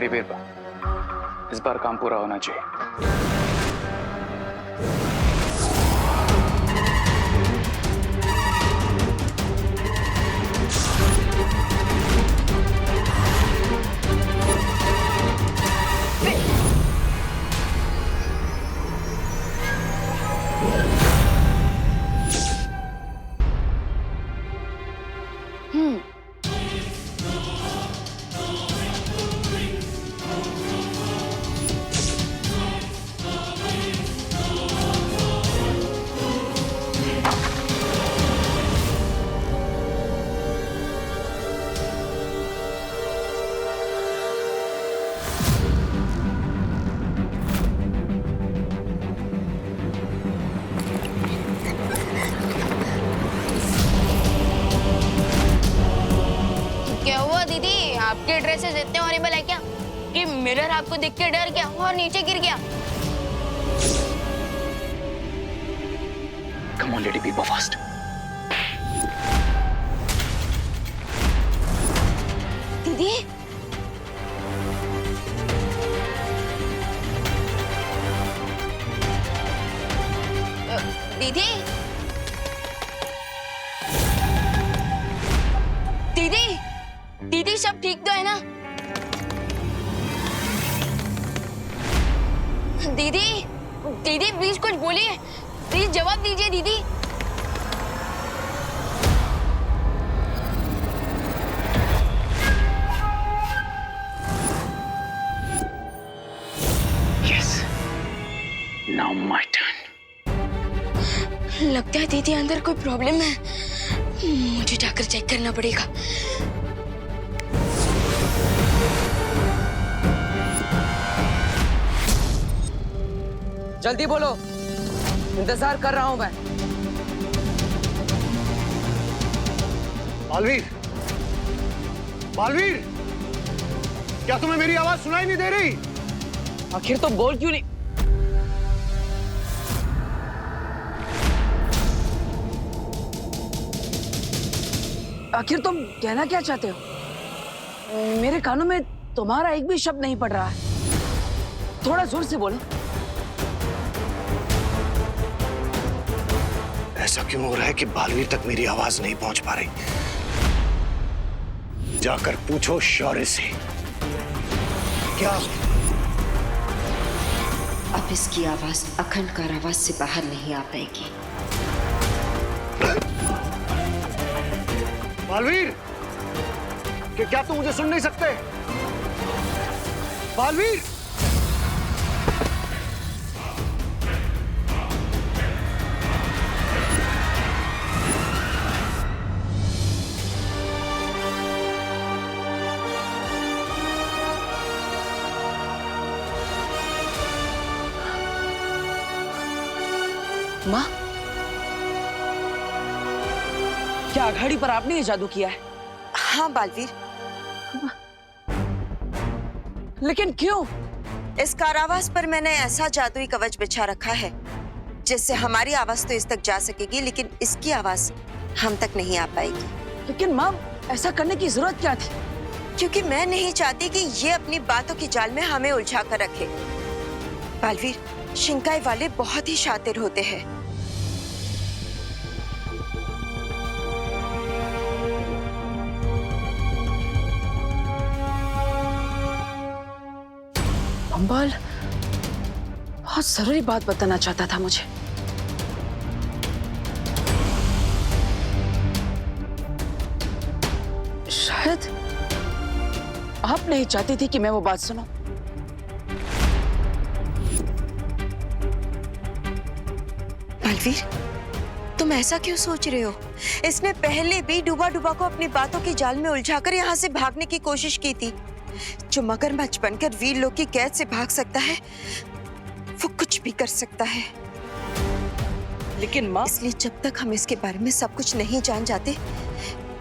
Lady Birbal, इस बार काम पूरा होना चाहिए। क्या हुआ दीदी, आपके ड्रेसेस इतने हॉरिबल है क्या कि मिरर आपको देख के डर गया और नीचे गिर गया? Come on, lady Birbal, fast. दीदी, दीदी, दीदी, दीदी सब ठीक तो है ना? दीदी, दीदी प्लीज कुछ बोलिए, प्लीज जवाब दीजिए दीदी। Yes. Now my turn. लगता है दीदी अंदर कोई प्रॉब्लम है, मुझे जाकर चेक करना पड़ेगा। जल्दी बोलो, इंतजार कर रहा हूं मैं। बालवीर, बालवीर, क्या तुम्हें मेरी आवाज सुनाई नहीं दे रही? आखिर तो बोल क्यों नहीं? आखिर तुम कहना क्या चाहते हो? मेरे कानों में तुम्हारा एक भी शब्द नहीं पड़ रहा है। थोड़ा जोर से बोलो। ऐसा क्यों हो रहा है कि बालवीर तक मेरी आवाज नहीं पहुंच पा रही? जाकर पूछो शौर्य से। क्या अब इसकी आवाज अखंड कारावास से बाहर नहीं आ पाएगी। बालवीर, कि क्या तुम मुझे सुन नहीं सकते? बालवीर, माँ, क्या अघाड़ी पर आपने ये जादू किया है? हाँ बालवीर, लेकिन क्यों? इस कारावास पर मैंने ऐसा जादुई कवच बिछा रखा है जिससे हमारी आवाज तो इस तक जा सकेगी, लेकिन इसकी आवाज हम तक नहीं आ पाएगी। लेकिन माँ, ऐसा करने की जरूरत क्या थी? क्योंकि मैं नहीं चाहती कि ये अपनी बातों की जाल में हमें उलझा कर रखे। बालवीर, शिंकाई वाले बहुत ही शातिर होते हैं। अंबाल बहुत जरूरी बात बताना चाहता था मुझे। शायद आप नहीं चाहती थी कि मैं वो बात सुनूं। बालवीर, तुम ऐसा क्यों सोच रहे हो? इसने पहले भी डूबा डूबा को अपनी बातों की जाल में उलझाकर यहाँ से भागने की कोशिश की थी। जो मगरमच्छ बनकर वीर लोग की कैद से भाग सकता है, वो कुछ भी कर सकता है। लेकिन माँ, इसलिए जब तक हम इसके बारे में सब कुछ नहीं जान जाते,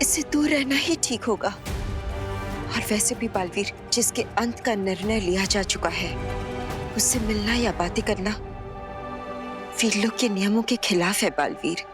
इससे दूर रहना ही ठीक होगा। और वैसे भी बालवीर, जिसके अंत का निर्णय लिया जा चुका है, उससे मिलना या बातें करना वीर लोग के नियमों के खिलाफ है बालवीर।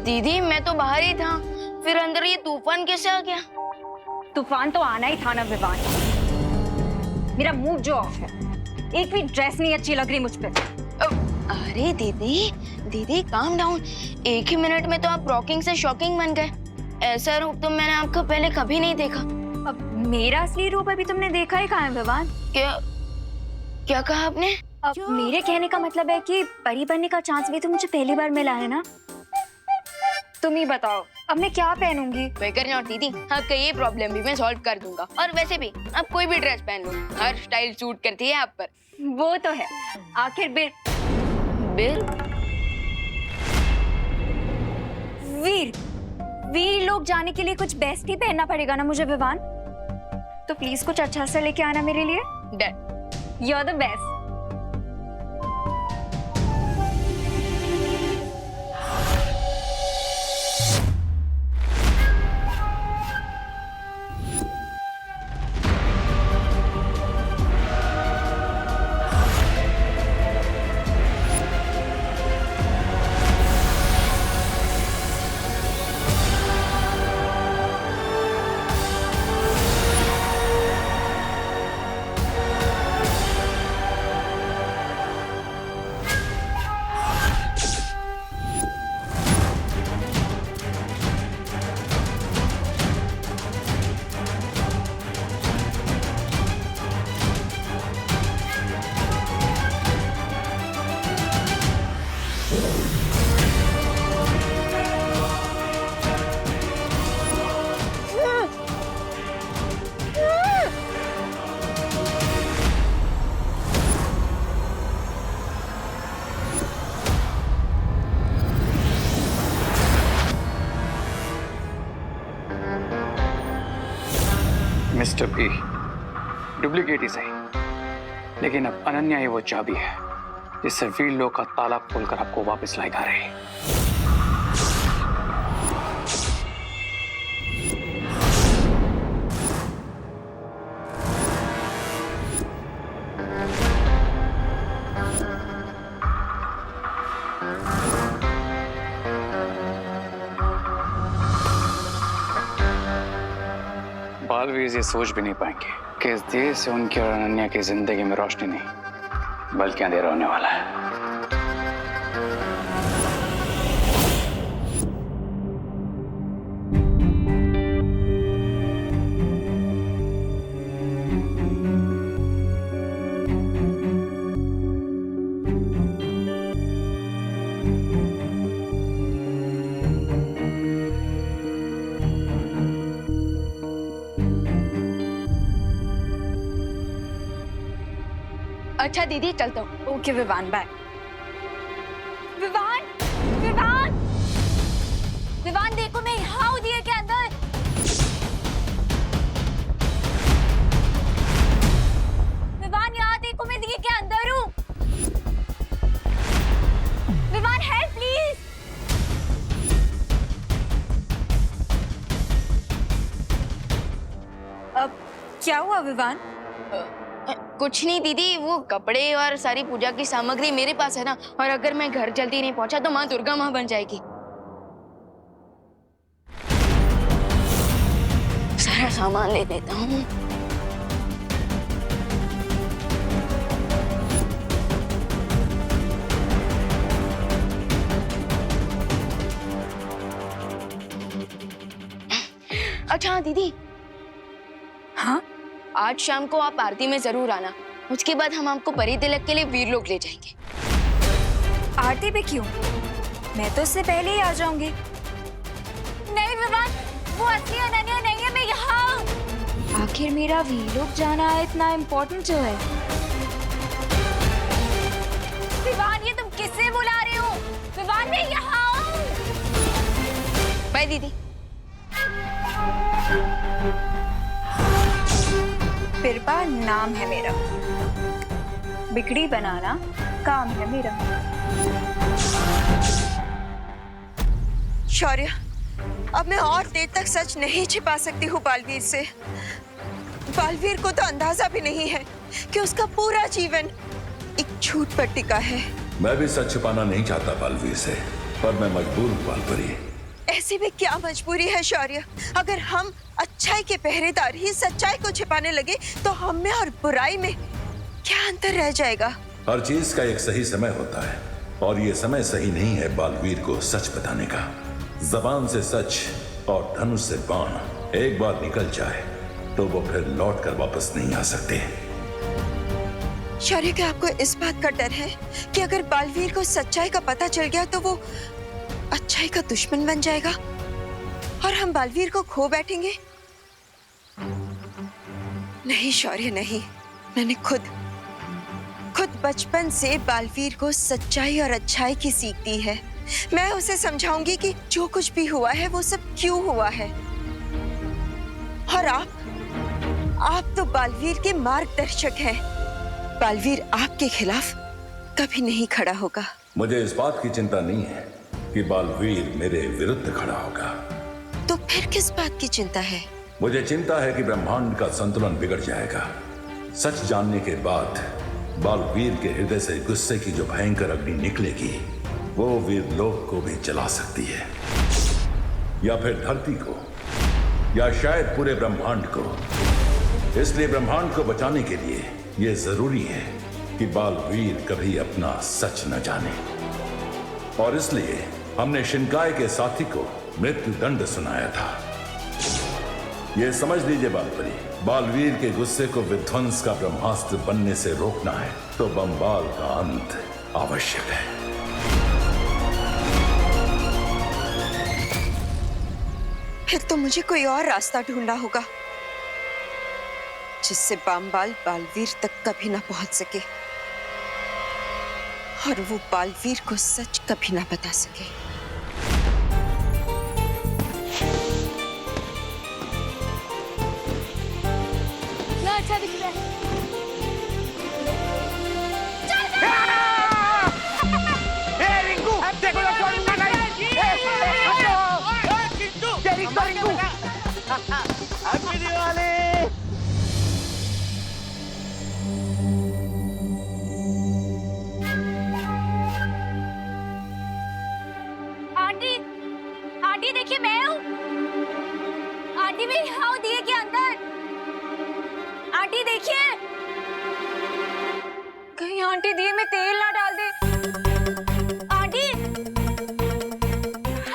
दीदी मैं तो बाहर ही था, फिर अंदर ये तूफान कैसे आ गया? तूफान तो आना ही था ना विवान। मेरा मूड जो ऑफ है, एक भी ड्रेस नहीं अच्छी लग रही मुझ पे। अरे दीदी दीदी काम डाउन, एक ही मिनट में तो आप रॉकिंग से शॉकिंग बन गए। ऐसा रूप तो मैंने आपको पहले कभी नहीं देखा। अब मेरा असली रूप अभी तुमने देखा ही कहाँ है विवान? क्या क्या कहा आपने? अब मेरे कहने का मतलब है कि परी बनने का चांस भी तो मुझे पहली बार मिला है ना। तुम ही बताओ अब मैं क्या पहनूंगी? बेकर नॉट दीदी, आपका ये प्रॉब्लम भी मैं सॉल्व कर दूंगा। और वैसे भी आप कोई भी ड्रेस पहन लो, हर स्टाइल सूट करती है आप पर। वो तो है, आखिर बिल वीर लोग जाने के लिए कुछ बेस्ट ही पहनना पड़ेगा ना मुझे विवान। तो प्लीज कुछ अच्छा सा लेके आना मेरे लिए। Done. You are the best. Mister P, duplicate ही सही, लेकिन अब अनन्या ही वो चाबी है जिससे वीर लोग का ताला खोलकर आपको वापस लाएगा रे। बालवीर ये सोच भी नहीं पाएंगे कि इस देश से उनकी और अनन्या की जिंदगी में रोशनी नहीं बल्कि अंधेरा होने वाला है। अच्छा दीदी चलता हूँ। Okay Vivaan, bye. विवान विवान विवान देखो मैं यहाँ हूँ दिए के अंदर। विवान यहाँ देखो मैं दिए के अंदर हूँ। Vivaan help please. अब क्या हुआ विवान? कुछ नहीं दीदी, वो कपड़े और सारी पूजा की सामग्री मेरे पास है ना, और अगर मैं घर जल्दी नहीं पहुंचा तो माँ दुर्गा माँ बन जाएगी। सारा सामान ले लेता हूँ। अच्छा दीदी, हाँ आज शाम को आप आरती में जरूर आना। उसके बाद हम आपको परी तिलक के लिए वीरलोक ले जाएंगे। आरती पे क्यों? मैं तो उससे पहले ही आ जाऊंगी। नहीं विवान, वो असली अनन्या नहीं है, मैं यहाँ। आखिर मेरा वीरलोक जाना इतना इम्पोर्टेंट जो है। विवान ये तुम किससे बुला रहे हो? विवान मैं यहाँ हूँ। बाय दीदी। बिरबा नाम है मेरा, बिगड़ी बनाना काम है मेरा। शौर्य, अब मैं और देर तक सच नहीं छिपा सकती हूँ बालवीर से। बालवीर को तो अंदाजा भी नहीं है कि उसका पूरा जीवन एक झूठ पर टिका है। मैं भी सच छिपाना नहीं चाहता बालवीर से, पर मैं मजबूर हूँ बालपरी। ऐसी भी क्या मजबूरी है शौर्य? अगर हम अच्छाई के पहरेदार ही सच्चाई को छिपाने लगे तो हम में और बुराई में क्या अंतर रह जाएगा? हर चीज का एक सही समय होता है और ये समय सही नहीं है बालवीर को सच बताने का। जबान से सच और धनुष से बाण एक बार निकल जाए तो वो फिर लौट कर वापस नहीं आ सकते। शौर्य, क्या आपको इस बात का डर है कि अगर बालवीर को सच्चाई का पता चल गया तो वो अच्छाई का दुश्मन बन जाएगा और हम बालवीर को खो बैठेंगे? नहीं शौर्य, नहीं। मैंने खुद बचपन से बालवीर को सच्चाई और अच्छाई की सीख दी है। मैं उसे समझाऊंगी कि जो कुछ भी हुआ है वो सब क्यों हुआ है। और आप तो बालवीर के मार्गदर्शक हैं। बालवीर आपके खिलाफ कभी नहीं खड़ा होगा। मुझे इस बात की चिंता नहीं है कि बालवीर मेरे विरुद्ध खड़ा होगा। तो फिर किस बात की चिंता है? मुझे चिंता है कि ब्रह्मांड का संतुलन बिगड़ जाएगा। सच जानने के बाद बालवीर के हृदय से गुस्से की जो भयंकर अग्नि निकलेगी वो वीरलोक को भी जला सकती है, या फिर धरती को, या शायद पूरे ब्रह्मांड को। इसलिए ब्रह्मांड को बचाने के लिए यह जरूरी है कि बालवीर कभी अपना सच न जाने। और इसलिए हमने शिनकाय के साथी को मृत्यु दंड सुनाया था। यह समझ लीजिए बालपरी, बालवीर के गुस्से को विध्वंस का ब्रह्मास्त्र बनने से रोकना है तो बंबाल का अंत आवश्यक है। फिर तो मुझे कोई और रास्ता ढूंढना होगा जिससे बंबाल बालवीर तक कभी ना पहुंच सके और वो बालवीर को सच कभी ना बता सके। अच्छा दिख रहा है। रिंकू, देखो ना कौन मार रहा है। Rinku, happy Diwali. Aunty, aunty देखिए मैं हूँ। आंटी मैं यहाँ हूँ दिए के अंदर। आंटी देखिए, कहीं आंटी दिए में तेल ना डाल दे। आंटी,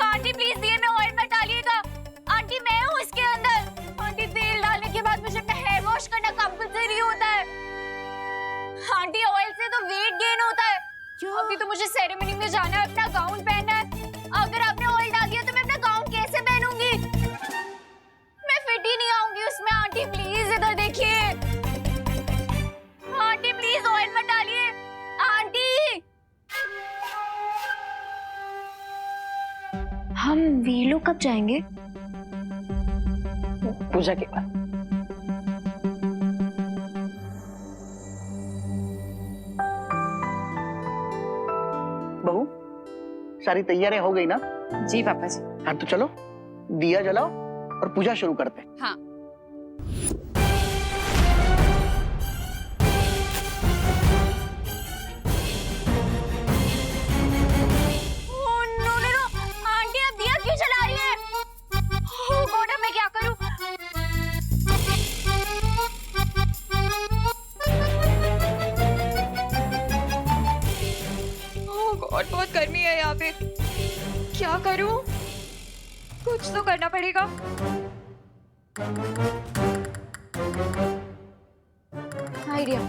आंटी प्लीज दिए में ऑयल मत डालिएगा। आंटी मैं हूँ इसके अंदर। आंटी तेल डालने के बाद मुझे अपना हेयर वॉश करना कंपल्सरी होता है। आंटी ऑयल से तो वेट गेन होता है। अभी तो मुझे सेरेमनी में जाना है, अपना गाउन पहनना है। अगर आपने ऑयल डाल दिया तो मैं अपना गाउन कैसे पहनूंगी? मैं फिट ही नहीं आऊंगी उसमें। आंटी प्लीज इधर देखिए। आंटी प्लीज ऑयल मत डालिए। आंटी, हम वीलो कब जाएंगे? पूजा के बाद। बहू, सारी तैयारियां हो गई ना? जी पापा जी। हाँ तो चलो दिया जलाओ और पूजा शुरू करते हैं। हाँ। आंटी अब दिया क्यों जला रही है? ओह गॉड, अब मैं क्या करूं? ओह गॉड, बहुत गर्मी है यहाँ पे। क्या करूं? कुछ तो करना पड़ेगा। आइडिया,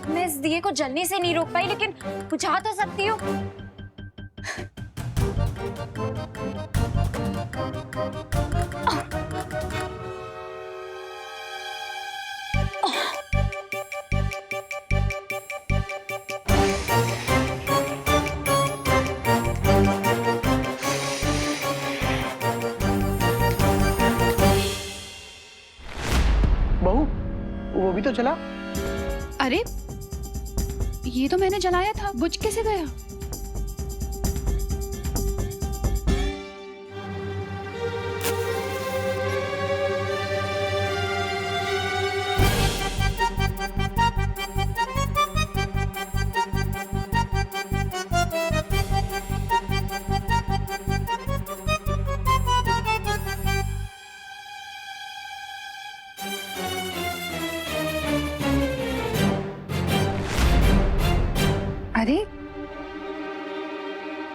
मैं इस दिए को जलने से नहीं रोक पाई लेकिन बुझा तो सकती हूँ। बहू, वो भी तो चला। अरे ये तो मैंने जलाया था, बुझ कैसे गया? अरे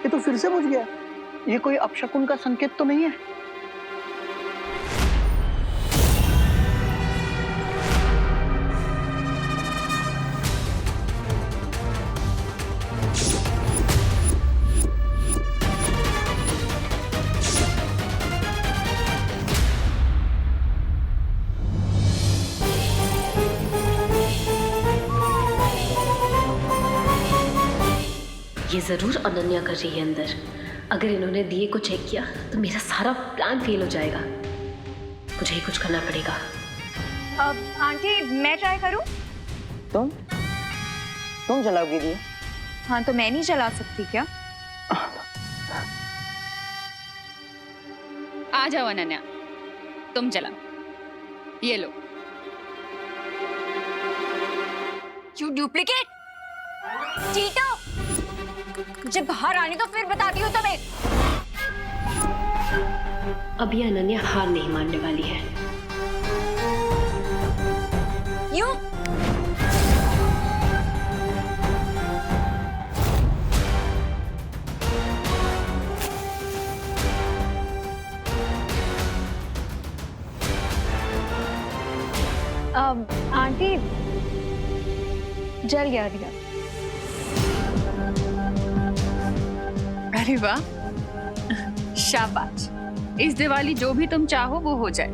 ये तो फिर से बुझ गया। ये कोई अपशकुन का संकेत तो नहीं है? ये जरूर अनन्या कर रही है अंदर। अगर इन्होंने दिए को चेक किया तो मेरा सारा प्लान फेल हो जाएगा। मुझे ही कुछ करना पड़ेगा। आंटी मैं ट्राई करूं? तुम जलाओगी दिया? हाँ तो मैं नहीं जला सकती क्या? आ जाओ अनन्या, तुम जलाओ। ये लो। You duplicate चीटो! मुझे बाहर आने तो फिर बताती हूँ तुम्हें। अब ये अनन्या हार नहीं मानने वाली है। यू आंटी जल गया दिया। अरे वाह, शाबाश। इस दिवाली जो भी तुम चाहो वो हो जाए।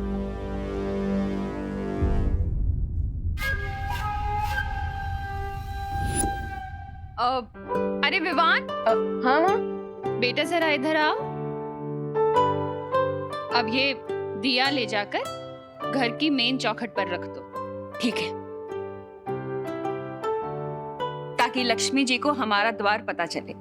अरे विवान, हाँ माँ। बेटा जरा इधर आओ। अब ये दिया ले जाकर घर की मेन चौखट पर रख दो। ठीक है, ताकि लक्ष्मी जी को हमारा द्वार पता चले।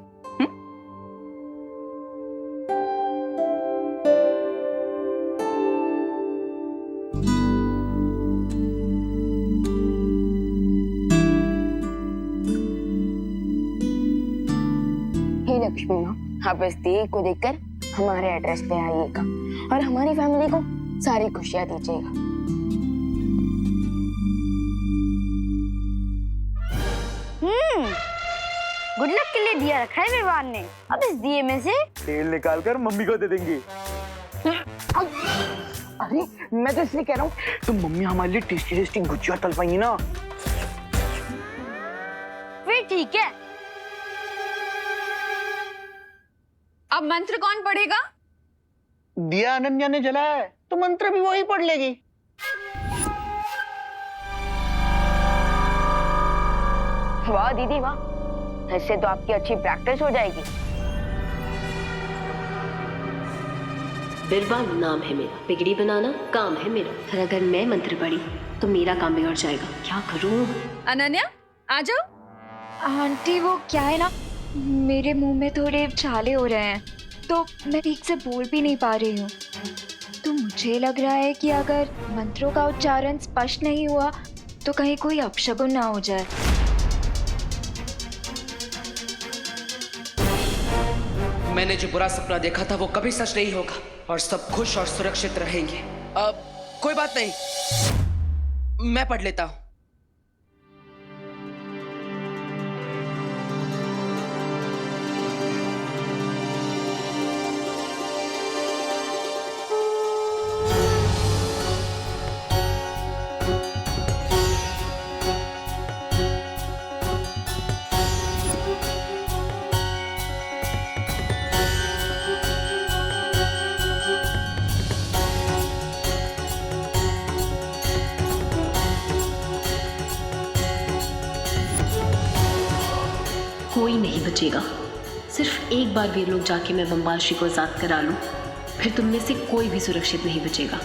हे लक्ष्मी माँ, आप इस दिए को देखकर हमारे एड्रेस पे आइएगा और हमारी फैमिली को सारी खुशियां दीजिएगा। गुड लक के लिए दिया रखा है विवान ने। अब इस दिए में से तेल निकाल कर मम्मी को दे देंगे। अरे मैं तो इसलिए कह रहा हूँ, तो मम्मी हमारे लिए टेस्टी टेस्टी गुजिया तल पाएंगी ना। फिर ठीक है। अब मंत्र कौन पढ़ेगा? दिया अनन्या ने जलाया है तो मंत्र भी वही पढ़ लेगी। वाह दीदी वाह, इससे तो आपकी अच्छी प्रैक्टिस हो जाएगी। बिरबा नाम है मेरा, बिगड़ी बनाना काम है मेरा। फिर अगर मैं मंत्र पढ़ी तो मेरा काम बिगड़ जाएगा। क्या करूं? अनन्या आ जाओ। आंटी वो क्या है ना, मेरे मुंह में थोड़े छाले हो रहे हैं तो मैं ठीक से बोल भी नहीं पा रही हूँ। तो मुझे लग रहा है कि अगर मंत्रों का उच्चारण स्पष्ट नहीं हुआ तो कहीं कोई अपशगुन ना हो जाए। मैंने जो बुरा सपना देखा था वो कभी सच नहीं होगा और सब खुश और सुरक्षित रहेंगे। अब कोई बात नहीं, मैं पढ़ लेता हूं। कोई नहीं बचेगा। सिर्फ एक बार वीर लोग जाके मैं बम्बाल श्री को आजाद करा लूं, फिर तुम में से कोई भी सुरक्षित नहीं बचेगा।